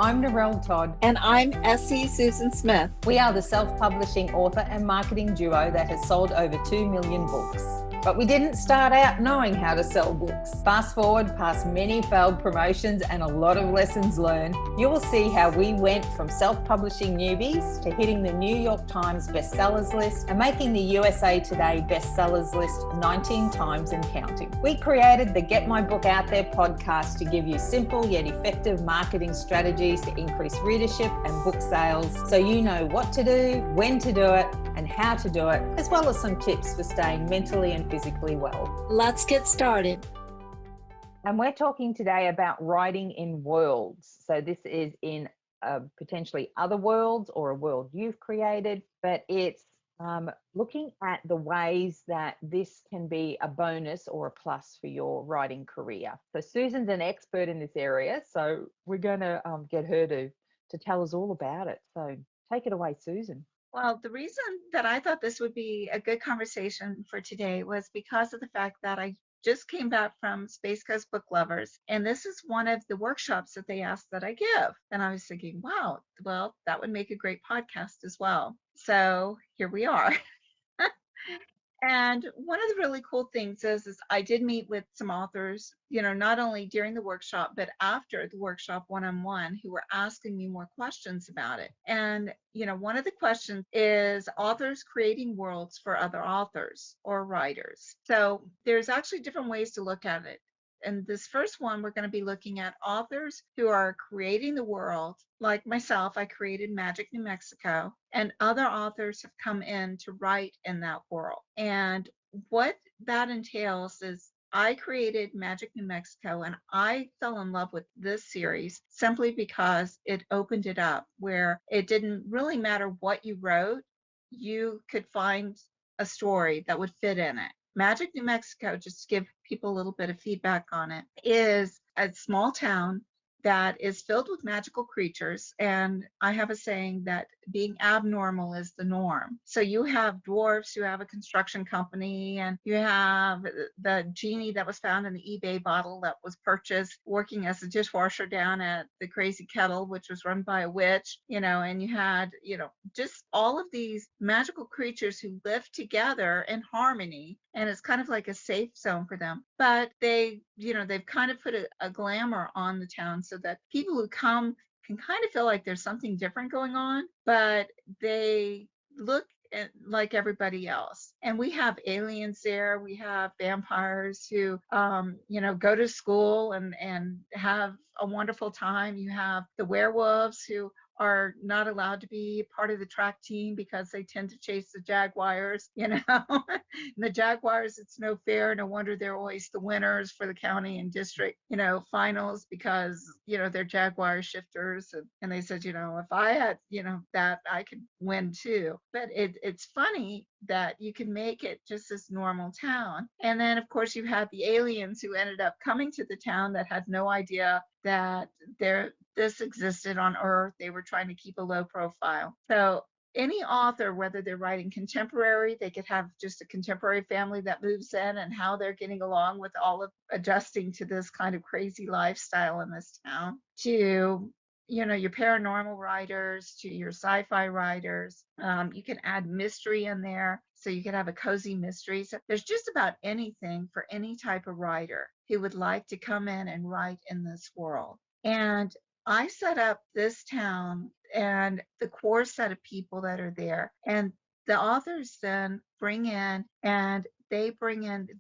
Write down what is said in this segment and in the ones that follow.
I'm Narelle Todd. And I'm Essie Susan Smith. We are the self-publishing author and marketing duo that has sold over 2 million books. But we didn't start out knowing how to sell books. Fast forward past many failed promotions and a lot of lessons learned, you will see how we went from self-publishing newbies to hitting the New York Times bestsellers list and making the USA Today bestsellers list 19 times and counting. We created the Get My Book Out There podcast to give you simple yet effective marketing strategies to increase readership and book sales so you know what to do, when to do it, and how to do it, as well as some tips for staying mentally and physically well. Let's get started. And we're talking today about writing in worlds. So this is in potentially other worlds or a world you've created, but it's looking at the ways that this can be a bonus or a plus for your writing career. So Susan's an expert in this area, so we're going to get her to tell us all about it. So take it away, Susan. Well, the reason that I thought this would be a good conversation for today was because of the fact that I just came back from Space Coast Book Lovers, and this is one of the workshops that they asked that I give. And I was thinking, wow, well, that would make a great podcast as well. So here we are. And one of the really cool things is I did meet with some authors, not only during the workshop, but after the workshop one-on-one, who were asking me more questions about it. And, one of the questions is authors creating worlds for other authors or writers. So there's actually different ways to look at it. And this first one, we're going to be looking at authors who are creating the world. Like myself, I created Magic New Mexico, and other authors have come in to write in that world. And what that entails is I created Magic New Mexico, and I fell in love with this series simply because it opened it up where it didn't really matter what you wrote, you could find a story that would fit in it. Magic New Mexico, just to give people a little bit of feedback on it, is a small town that is filled with magical creatures. And I have a saying that being abnormal is the norm. So you have dwarves who have a construction company, and you have the genie that was found in the eBay bottle that was purchased working as a dishwasher down at the Crazy Kettle, which was run by a witch, and you had, just all of these magical creatures who live together in harmony. And it's kind of like a safe zone for them. But they've kind of put a glamour on the town so that people who come can kind of feel like there's something different going on, but they look like everybody else. And we have aliens there. We have vampires who, go to school and have a wonderful time. You have the werewolves who are not allowed to be part of the track team because they tend to chase the jaguars, And the jaguars, it's no fair. No wonder they're always the winners for the county and district, finals because, they're jaguar shifters. And they said, if I had, that I could win too. But it's funny that you can make it just this normal town. And then, of course, you had the aliens who ended up coming to the town that had no idea that this existed on Earth. They were trying to keep a low profile. So any author, whether they're writing contemporary, they could have just a contemporary family that moves in and how they're getting along with all of adjusting to this kind of crazy lifestyle in this town, to your paranormal writers, to your sci-fi writers. You can add mystery in there, so you could have a cozy mystery. So there's just about anything for any type of writer who would like to come in and write in this world. And I set up this town and the core set of people that are there. And the authors then bring in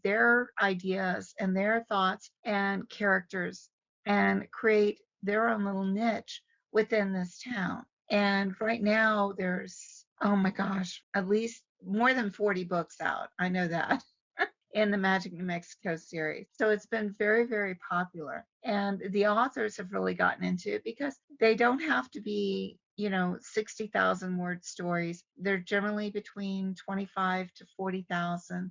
their ideas and their thoughts and characters and create their own little niche within this town. And right now there's, oh my gosh, at least more than 40 books out. I know that. In the Magic New Mexico series. So it's been very, very popular. And the authors have really gotten into it because they don't have to be, 60,000 word stories. They're generally between 25 to 40,000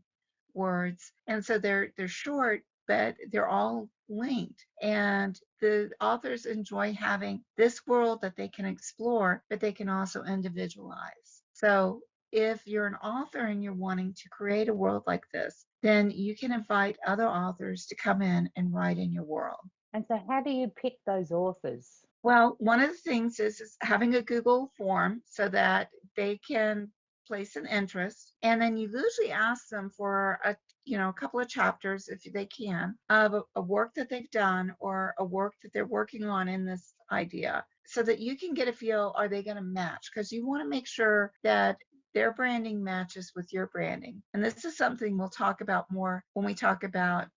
words. And so they're short, but they're all linked. And the authors enjoy having this world that they can explore, but they can also individualize. So if you're an author and you're wanting to create a world like this, then you can invite other authors to come in and write in your world. And so how do you pick those authors? Well, one of the things is having a Google form so that they can place an interest, and then you usually ask them for a couple of chapters if they can of a work that they've done or a work that they're working on in this idea, so that you can get a feel, are they going to match? Because you want to make sure that their branding matches with your branding. And this is something we'll talk about more when we talk about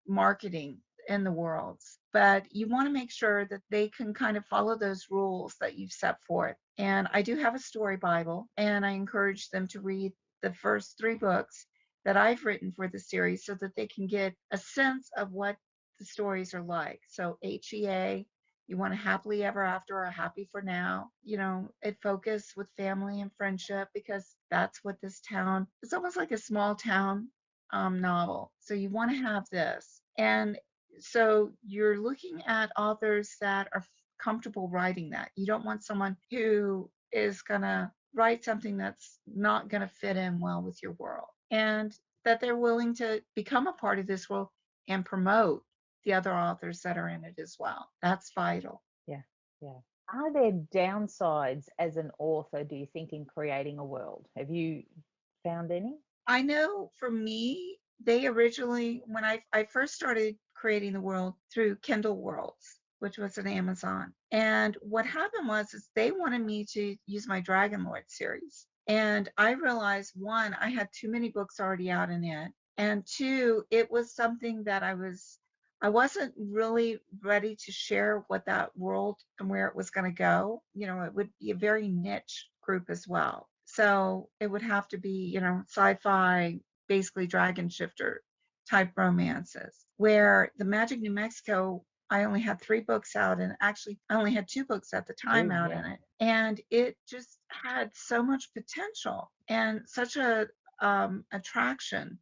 marketing in the worlds, but you want to make sure that they can kind of follow those rules that you've set forth. And I do have a story Bible, and I encourage them to read the first 3 books that I've written for the series so that they can get a sense of what the stories are like. So HEA, you want a happily ever after or happy for now. It focus with family and friendship because that's what this town, it's almost like a small town novel. So you want to have this. And so you're looking at authors that are comfortable writing that. You don't want someone who is going to write something that's not going to fit in well with your world, and that they're willing to become a part of this world and promote the other authors that are in it as well. That's vital. Yeah, yeah. Are there downsides as an author, do you think, in creating a world? Have you found any? I know for me, they originally, when I first started creating the world through Kindle Worlds, which was an Amazon. And what happened was is they wanted me to use my Dragon Lord series. And I realized, one, I had too many books already out in it. And two, it was something that I wasn't really ready to share what that world and where it was going to go. It would be a very niche group as well. So it would have to be, sci-fi, basically dragon shifter type romances. Where the Magic New Mexico, I only had 3 books out, and actually I only had 2 books at the time Oh, out yeah. in it. And it just had so much potential and such a attraction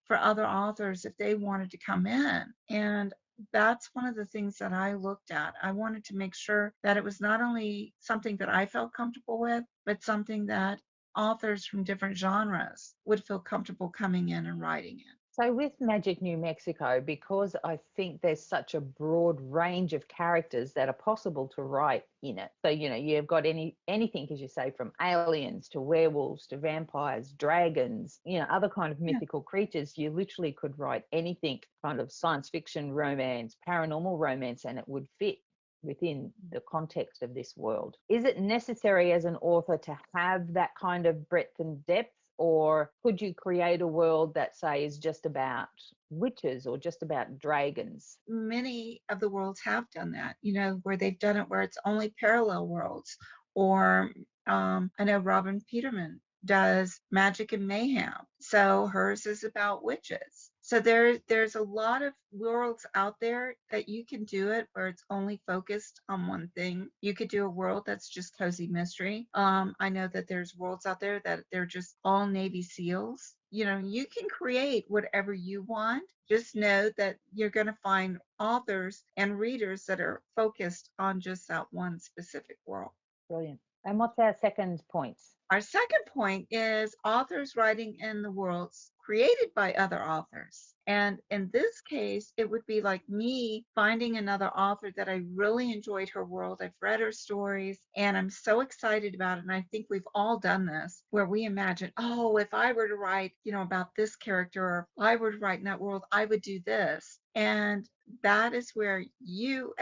for other authors if they wanted to come in. And that's one of the things that I looked at. I wanted to make sure that it was not only something that I felt comfortable with, but something that authors from different genres would feel comfortable coming in and writing in. So with Magic New Mexico, because I think there's such a broad range of characters that are possible to write in it. So, you've got anything, as you say, from aliens to werewolves to vampires, dragons, other kind of Yeah. mythical creatures. You literally could write anything, kind of science fiction, romance, paranormal romance, and it would fit within the context of this world. Is it necessary as an author to have that kind of breadth and depth? Or could you create a world that, say, is just about witches or just about dragons? Many of the worlds have done that, where they've done it where it's only parallel worlds. Or I know Robin Peterman does Magic and Mayhem. So hers is about witches. So there's a lot of worlds out there that you can do it where it's only focused on one thing. You could do a world that's just cozy mystery. I know that there's worlds out there that they're just all Navy SEALs. You can create whatever you want. Just know that you're going to find authors and readers that are focused on just that one specific world. Brilliant. And what's our second point? Our second point is authors writing in the worlds created by other authors. And in this case, it would be like me finding another author that I really enjoyed her world. I've read her stories and I'm so excited about it. And I think we've all done this where we imagine, oh, if I were to write, about this character, or if I were to write in that world, I would do this. And that is where you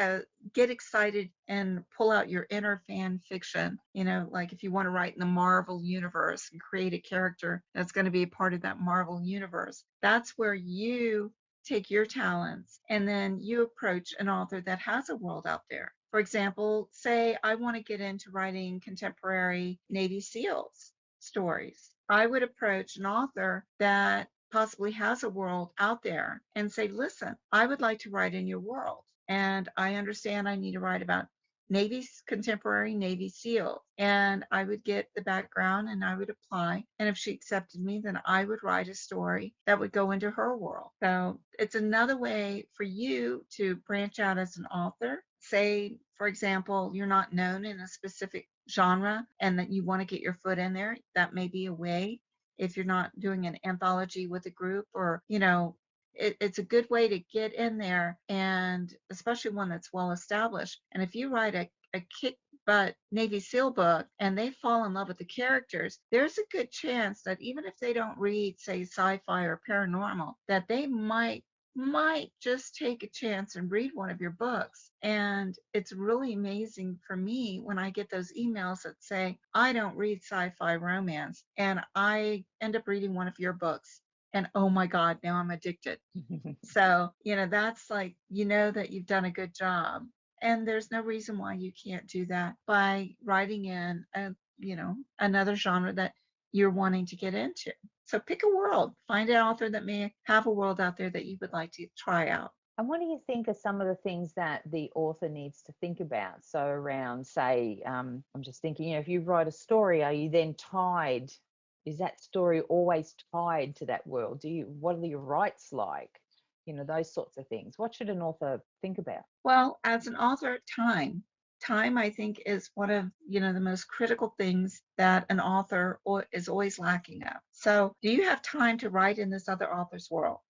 get excited and pull out your inner fan fiction. Like if you want to write in the Marvel universe and create a character that's going to be a part of that Marvel universe, that's where you take your talents and then you approach an author that has a world out there. For example, say I want to get into writing contemporary Navy SEALs stories. I would approach an author that possibly has a world out there and say, listen, I would like to write in your world. And I understand I need to write about contemporary Navy SEAL. And I would get the background and I would apply. And if she accepted me, then I would write a story that would go into her world. So it's another way for you to branch out as an author. Say, for example, you're not known in a specific genre and that you want to get your foot in there. That may be a way if you're not doing an anthology with a group, or it's a good way to get in there, and especially one that's well established. And if you write a kick butt Navy SEAL book and they fall in love with the characters, there's a good chance that even if they don't read, say, sci-fi or paranormal, that they might just take a chance and read one of your books. And it's really amazing for me when I get those emails that say, I don't read sci-fi romance, and I end up reading one of your books. And oh my God, now I'm addicted. So, that's like, that you've done a good job. And there's no reason why you can't do that by writing in another genre that you're wanting to get into. So pick a world, find an author that may have a world out there that you would like to try out. And what do you think are some of the things that the author needs to think about? So around, say, I'm just thinking, if you write a story, are you then tied? Is that story always tied to that world? What are your rights like? Those sorts of things. What should an author think about? Well, as an author, time. Time, I think, is one of the most critical things that an author is always lacking of. So, do you have time to write in this other author's world?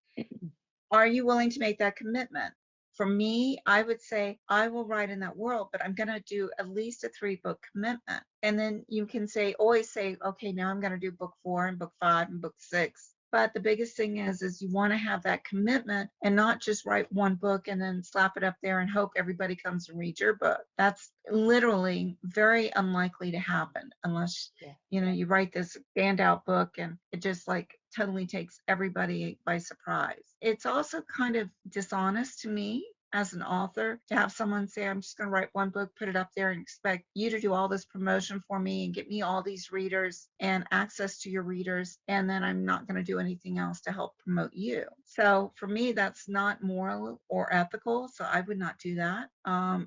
Are you willing to make that commitment? For me, I would say I will write in that world, but I'm going to do at least a 3-book commitment. And then you can always say, okay, now I'm going to do book 4 and book 5 and book 6. But the biggest thing is you want to have that commitment and not just write one book and then slap it up there and hope everybody comes and reads your book. That's literally very unlikely to happen unless, you write this standout book and it just like totally takes everybody by surprise. It's also kind of dishonest to me as an author to have someone say, I'm just going to write one book, put it up there, and expect you to do all this promotion for me and get me all these readers and access to your readers, and then I'm not going to do anything else to help promote you. So for me, that's not moral or ethical, so I would not do that.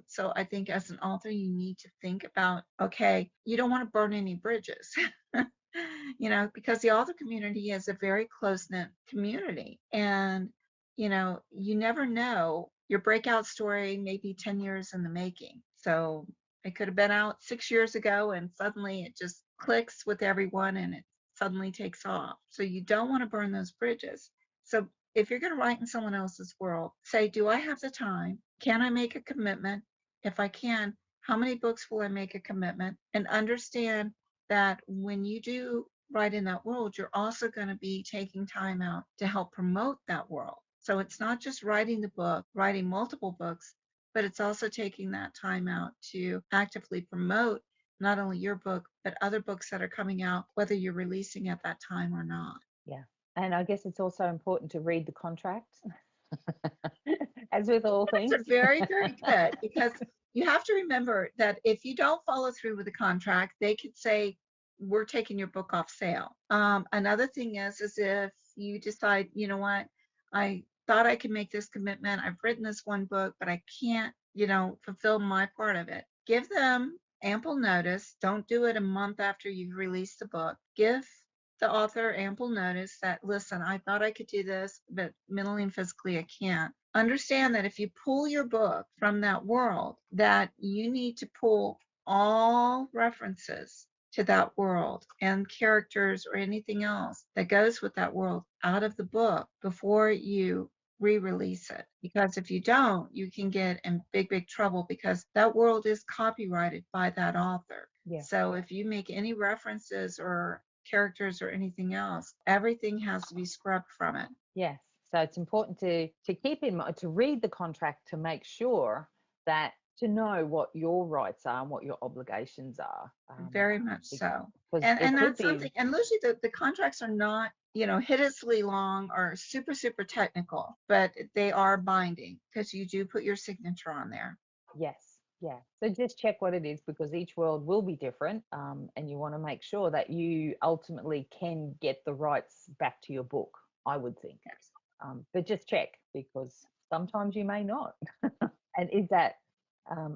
So I think as an author, you need to think about, okay, you don't want to burn any bridges. Because the author community is a very close-knit community, and you never know. Your breakout story may be 10 years in the making. So it could have been out 6 years ago and suddenly it just clicks with everyone and it suddenly takes off. So you don't want to burn those bridges. So if you're going to write in someone else's world, say, do I have the time? Can I make a commitment? If I can, how many books will I make a commitment? And understand that when you do write in that world, you're also going to be taking time out to help promote that world. So it's not just writing the book, writing multiple books, but it's also taking that time out to actively promote not only your book, but other books that are coming out, whether you're releasing at that time or not. Yeah. And I guess it's also important to read the contract, as with all things. That's very, very good, because you have to remember that if you don't follow through with the contract, they could say, we're taking your book off sale. Another thing is if you decide, you know what, I thought I could make this commitment. I've written this one book, but I can't, fulfill my part of it. Give them ample notice. Don't do it a month after you've released the book. Give the author ample notice that, listen, I thought I could do this, but mentally and physically I can't. Understand that if you pull your book from that world, that you need to pull all references to that world and characters or anything else that goes with that world out of the book before you re-release it. Because if you don't, you can get in big, big trouble, because that world is copyrighted by that author. Yeah. So if you make any references or characters or anything else, everything has to be scrubbed from it. Yes. So it's important to keep in mind, to read the contract, to make sure that, to know what your rights are and what your obligations are. Very much so. Because And that's something, and usually the contracts are not, hideously long or super, super technical, but they are binding because you do put your signature on there. Yes. Yeah. So just check what it is, because each world will be different. And you want to make sure that you ultimately can get the rights back to your book, I would think. Yes. But just check, because sometimes you may not. And is that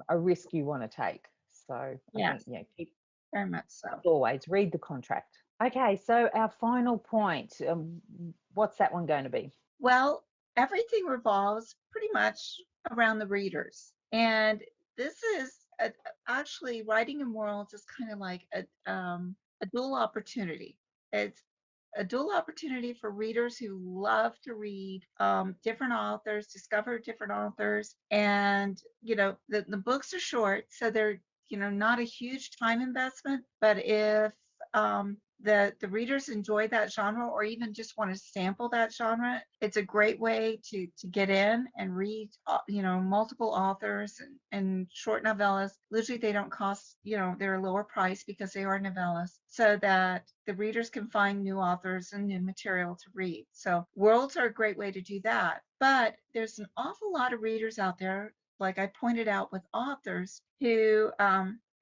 a risk you want to take? So I Yes. think, keep, Very much so. always read the contract. Okay, so our final point, what's that one going to be? Well, everything revolves pretty much around the readers. And this is actually, writing in worlds is kind of like a dual opportunity. It's a dual opportunity for readers who love to read different authors, discover different authors. And, the books are short, so they're, not a huge time investment. But if the readers enjoy that genre or even just want to sample that genre, it's a great way to get in and read, multiple authors and short novellas. Usually they don't cost, they're a lower price because they are novellas, so that the readers can find new authors and new material to read. So worlds are a great way to do that. But there's an awful lot of readers out there, like I pointed out with authors, who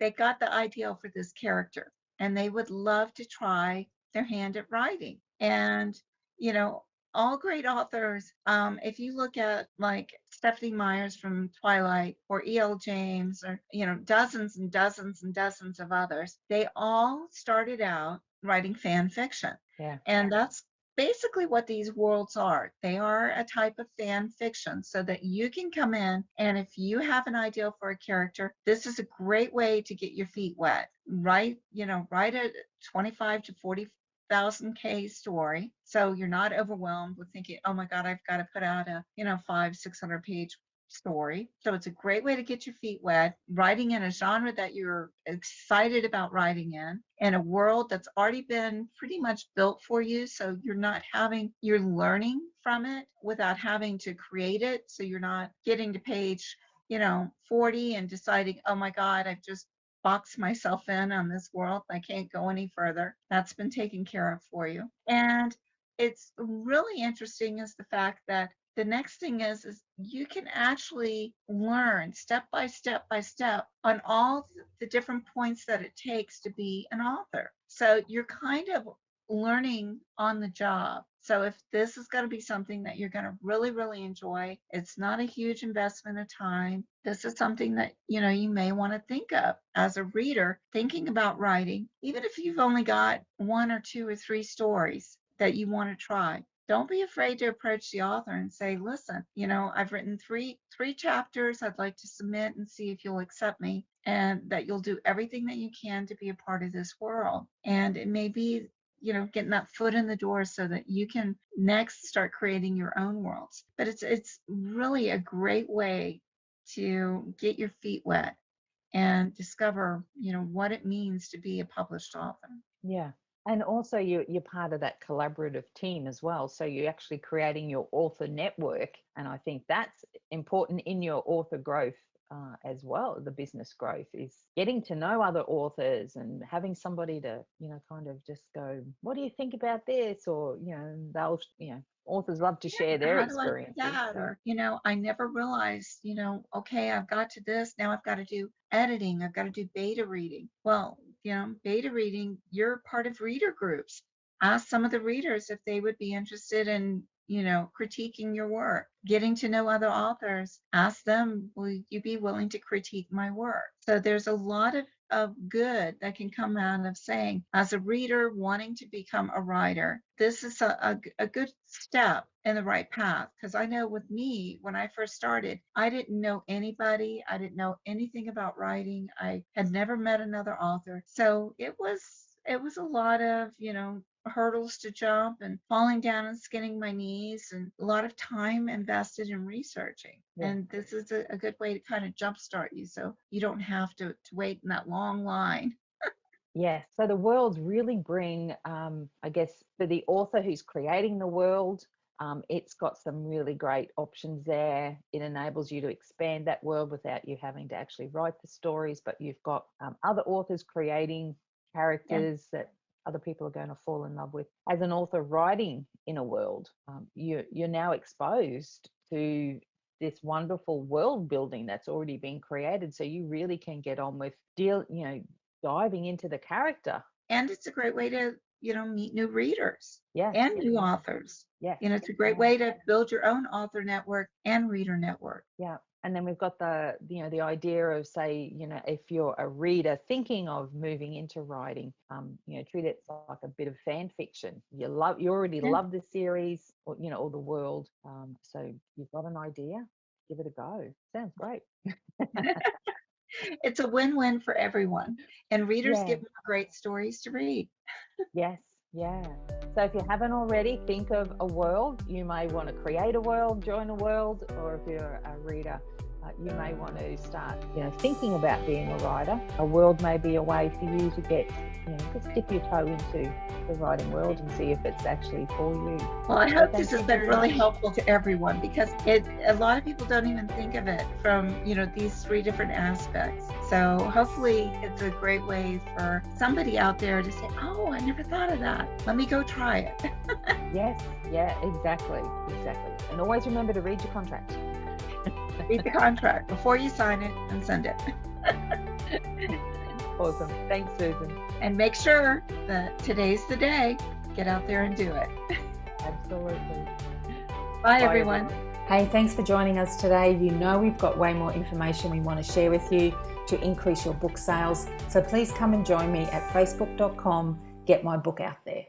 they got the ideal for this character and they would love to try their hand at writing. And, you know, all great authors, if you look at like Stephanie Myers from Twilight or E.L. James or, dozens and dozens and dozens of others, they all started out writing fan fiction. Yeah. And that's basically what these worlds are. They are a type of fan fiction so that you can come in and if you have an idea for a character, this is a great way to get your feet wet. Write a 25 to 40,000 K story. So you're not overwhelmed with thinking, oh my God, I've got to put out a, 500-600 page story. So it's a great way to get your feet wet, writing in a genre that you're excited about writing in a world that's already been pretty much built for you. So you're learning from it without having to create it. So you're not getting to page, 40 and deciding, oh my God, I've just boxed myself in on this world. I can't go any further. That's been taken care of for you. And it's really interesting is the fact that the next thing is you can actually learn step by step by step on all the different points that it takes to be an author. So you're kind of learning on the job. So if this is going to be something that you're going to really, really enjoy, it's not a huge investment of time. This is something that, you may want to think of as a reader, thinking about writing, even if you've only got one or two or three stories that you want to try. Don't be afraid to approach the author and say, listen, I've written three chapters. I'd like to submit and see if you'll accept me and that you'll do everything that you can to be a part of this world. And it may be, getting that foot in the door so that you can next start creating your own worlds. But it's really a great way to get your feet wet and discover, what it means to be a published author. Yeah. And also you're part of that collaborative team as well. So you're actually creating your author network. And I think that's important in your author growth as well. The business growth is getting to know other authors and having somebody to, kind of just go, what do you think about this? Or, they'll, authors love to share their How do I do experiences. that? Or, I never realized, okay, I've got to this. Now I've got to do editing. I've got to do beta reading. Well, beta reading, you're part of reader groups. Ask some of the readers if they would be interested in, critiquing your work, getting to know other authors. Ask them, will you be willing to critique my work? So there's a lot of good that can come out of saying, as a reader wanting to become a writer, this is a good step in the right path. Because I know with me, when I first started, I didn't know anybody. I didn't know anything about writing. I had never met another author. So it was a lot of, hurdles to jump and falling down and skinning my knees and a lot of time invested in researching. Yeah. And this is a good way to kind of jumpstart you so you don't have to wait in that long line. Yes. So the worlds really bring, I guess, for the author who's creating the world, it's got some really great options there. It enables you to expand that world without you having to actually write the stories, but you've got other authors creating characters that other people are going to fall in love with. As an author writing in a world, you're now exposed to this wonderful world building that's already been created. So you really can get on with diving into the character. And it's a great way to, meet new readers Yes. and new authors. Yes. It's a great way to build your own author network and reader network. Yeah. And then we've got the idea of, say, if you're a reader thinking of moving into writing, treat it like a bit of fan fiction. You already love the series or, or the world. So you've got an idea, give it a go. Sounds great. It's a win-win for everyone. And readers Yeah. give more great stories to read. Yes. Yeah. So if you haven't already, think of a world. You may want to create a world, join a world, or if you're a reader, you may want to start, thinking about being a writer. A world may be a way for you to get, just dip your toe into the writing world and see if it's actually for you. Well, I hope this has been really helpful to everyone, because a lot of people don't even think of it from, these 3 different aspects. So hopefully it's a great way for somebody out there to say, oh, I never thought of that. Let me go try it. Yes, yeah, exactly. And always remember to read your contract. Read the contract before you sign it and send it. Awesome. Thanks, Susan. And make sure that today's the day. Get out there and do it. Absolutely. Bye, everyone. Hey, thanks for joining us today. We've got way more information we want to share with you to increase your book sales. So please come and join me at facebook.com. Get my book out there.